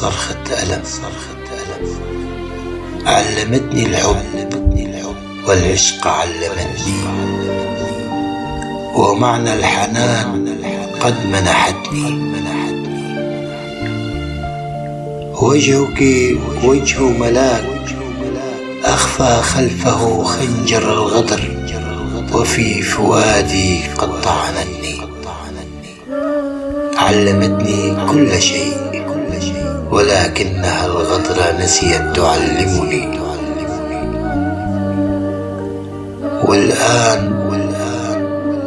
صرخة ألم. علمتني الحب والعشق علمتني، ومعنى الحنان قد منحتني. وجهك وجه ملاك أخفى خلفه خنجر الغدر، وفي فؤادي قد طعنتني. علمتني كل شيء ولكنها الغدر نسيت تعلمني.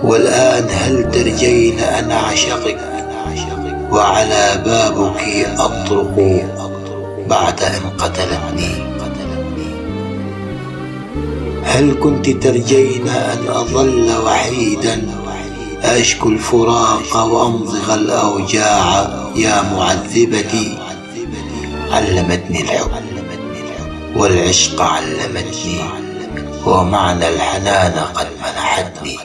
والآن هل ترجين أن أعشقك، وعلى بابك أطرق بعد أن قتلتني؟ هل كنت ترجين أن أظل وحيدا أشكو الفراق وأمضغ الأوجاع يا معذبتي؟ علمتني الحب والعشق علمتني، ومعنى الحنان قد منحتني.